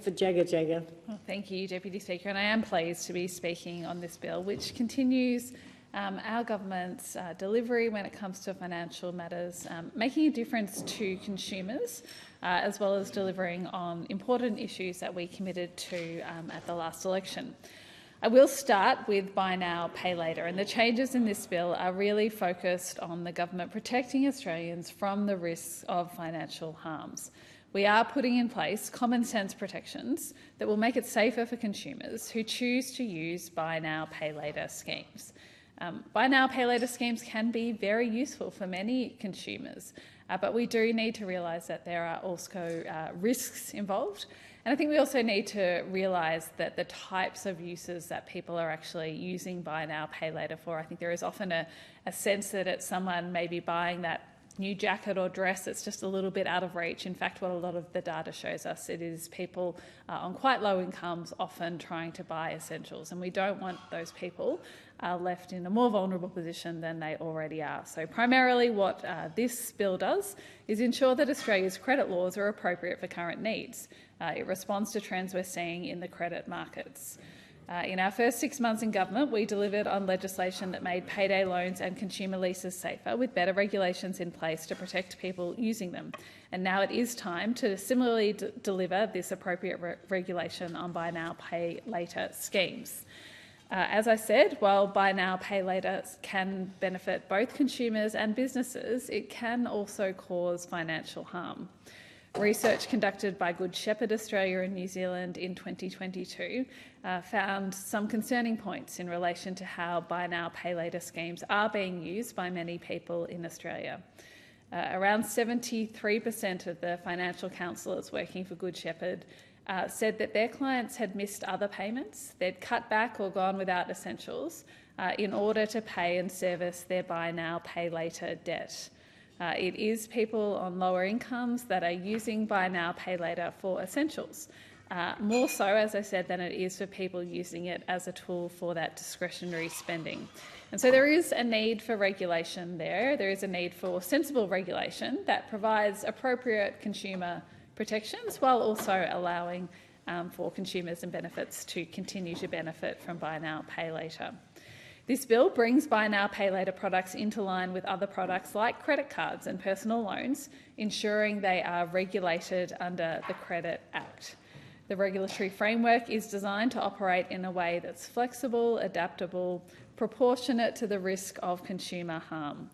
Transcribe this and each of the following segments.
For Jagga. Well, thank you, Deputy Speaker, and I am pleased to be speaking on this bill, which continues our government's delivery when it comes to financial matters, making a difference to consumers, as well as delivering on important issues that we committed to at the last election. I will start with Buy Now, Pay Later, and the changes in this bill are really focused on the government protecting Australians from the risks of financial harms. We are putting in place common sense protections that will make it safer for consumers who choose to use Buy Now, Pay Later schemes. Buy Now, Pay Later schemes can be very useful for many consumers, but we do need to realise that there are also risks involved. And I think we also need to realise that the types of uses that people are actually using Buy Now, Pay Later for, I think there is often a sense that it's someone maybe buying that new jacket or dress that's just a little bit out of reach. In fact, what a lot of the data shows us, it is people on quite low incomes often trying to buy essentials, and we don't want those people left in a more vulnerable position than they already are. So primarily what this bill does is ensure that Australia's credit laws are appropriate for current needs. It responds to trends we're seeing in the credit markets. In our first 6 months in government, we delivered on legislation that made payday loans and consumer leases safer, with better regulations in place to protect people using them. And now it is time to similarly deliver this appropriate regulation on Buy Now, Pay Later schemes. As I said, while Buy Now, Pay Later can benefit both consumers and businesses, it can also cause financial harm. Research conducted by Good Shepherd Australia and New Zealand in 2022 found some concerning points in relation to how Buy Now, Pay Later schemes are being used by many people in Australia. Around 73% of the financial counsellors working for Good Shepherd said that their clients had missed other payments, they'd cut back or gone without essentials in order to pay and service their Buy Now, Pay Later debt. It is people on lower incomes that are using Buy Now, Pay Later for essentials. More so, as I said, than it is for people using it as a tool for that discretionary spending. And so there is a need for regulation there. There is a need for sensible regulation that provides appropriate consumer protections while also allowing for consumers and benefits to continue to benefit from Buy Now, Pay Later. This bill brings Buy Now, Pay Later products into line with other products like credit cards and personal loans, ensuring they are regulated under the Credit Act. The regulatory framework is designed to operate in a way that's flexible, adaptable, proportionate to the risk of consumer harm.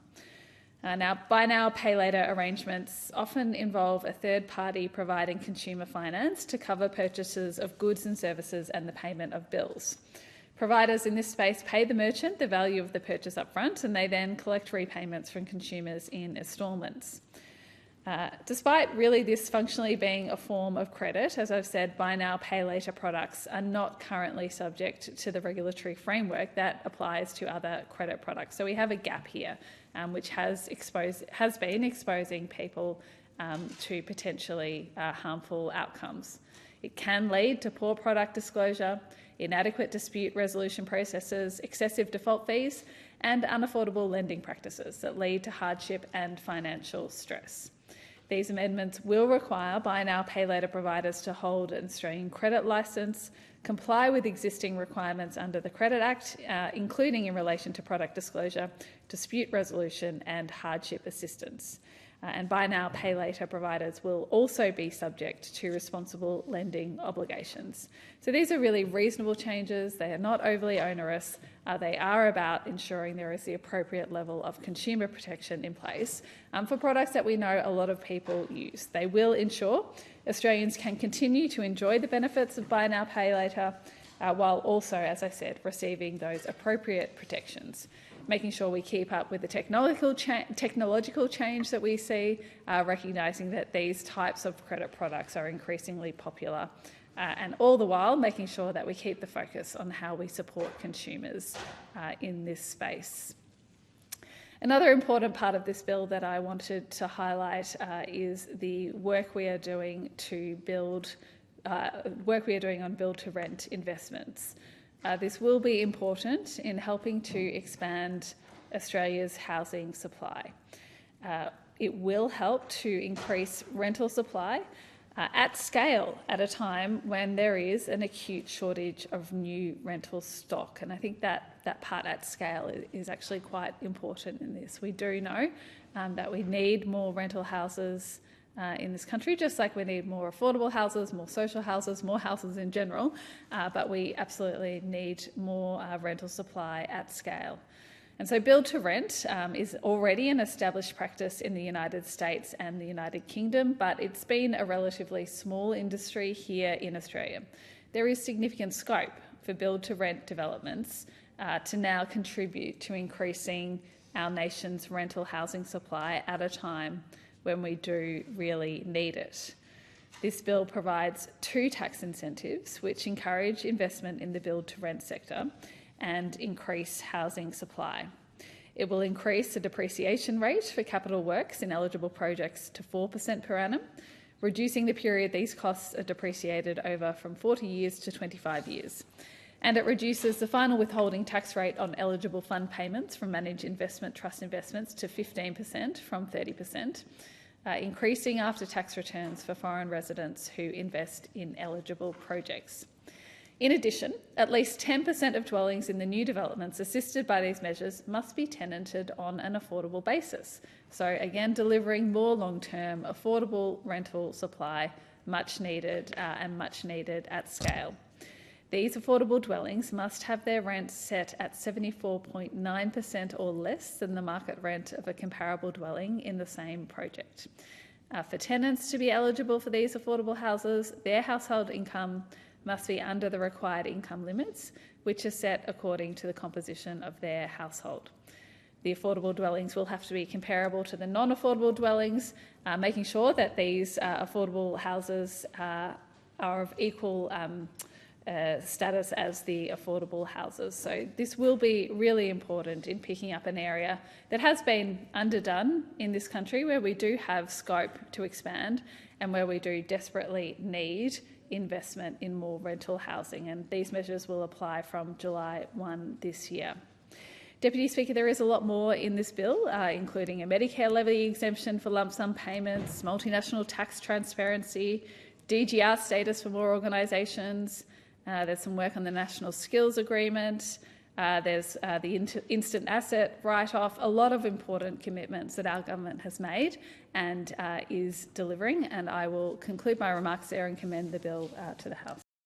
Now, Buy Now, Pay Later arrangements often involve a third party providing consumer finance to cover purchases of goods and services and the payment of bills. Providers in this space pay the merchant the value of the purchase upfront, and they then collect repayments from consumers in instalments. Despite really this functionally being a form of credit, as I've said, Buy Now, Pay Later products are not currently subject to the regulatory framework that applies to other credit products. So we have a gap here, which has been exposing people to potentially harmful outcomes. It can lead to poor product disclosure, inadequate dispute resolution processes, excessive default fees, and unaffordable lending practices that lead to hardship and financial stress. These amendments will require Buy Now, Pay Later providers to hold an Australian credit licence, comply with existing requirements under the Credit Act, including in relation to product disclosure, dispute resolution and hardship assistance. And Buy Now, Pay Later providers will also be subject to responsible lending obligations. So these are really reasonable changes. They are not overly onerous. They are about ensuring there is the appropriate level of consumer protection in place for products that we know a lot of people use. They will ensure Australians can continue to enjoy the benefits of Buy Now, Pay Later, while also, as I said, receiving those appropriate protections, making sure we keep up with the technological change that we see, recognising that these types of credit products are increasingly popular, and all the while making sure that we keep the focus on how we support consumers in this space. Another important part of this bill that I wanted to highlight is the work we are doing to build on build-to-rent investments. This will be important in helping to expand Australia's housing supply. It will help to increase rental supply at scale at a time when there is an acute shortage of new rental stock. And I think that part at scale is actually quite important in this. We do know that we need more rental houses in this country, just like we need more affordable houses, more social houses, more houses in general, but we absolutely need more rental supply at scale. And so build to rent is already an established practice in the United States and the United Kingdom, but it's been a relatively small industry here in Australia. There is significant scope for build to rent developments to now contribute to increasing our nation's rental housing supply at a time when we do really need it. This bill provides 2 tax incentives which encourage investment in the build to rent sector and increase housing supply. It will increase the depreciation rate for capital works in eligible projects to 4% per annum, reducing the period these costs are depreciated over from 40 years to 25 years. And it reduces the final withholding tax rate on eligible fund payments from managed investment trust investments to 15% from 30%, increasing after-tax returns for foreign residents who invest in eligible projects. In addition, at least 10% of dwellings in the new developments assisted by these measures must be tenanted on an affordable basis. So again, delivering more long-term affordable rental supply, much needed at scale. These affordable dwellings must have their rent set at 74.9% or less than the market rent of a comparable dwelling in the same project. For tenants to be eligible for these affordable houses, their household income must be under the required income limits, which are set according to the composition of their household. The affordable dwellings will have to be comparable to the non-affordable dwellings, making sure that these affordable houses are of equal status as the affordable houses. So this will be really important in picking up an area that has been underdone in this country, where we do have scope to expand and where we do desperately need investment in more rental housing, and these measures will apply from July 1 this year. Deputy Speaker, there is a lot more in this bill, including a Medicare levy exemption for lump sum payments, multinational tax transparency, DGR status for more organisations. There's some work on the National Skills Agreement. There's the instant asset write-off, a lot of important commitments that our government has made and is delivering. And I will conclude my remarks there and commend the bill to the House.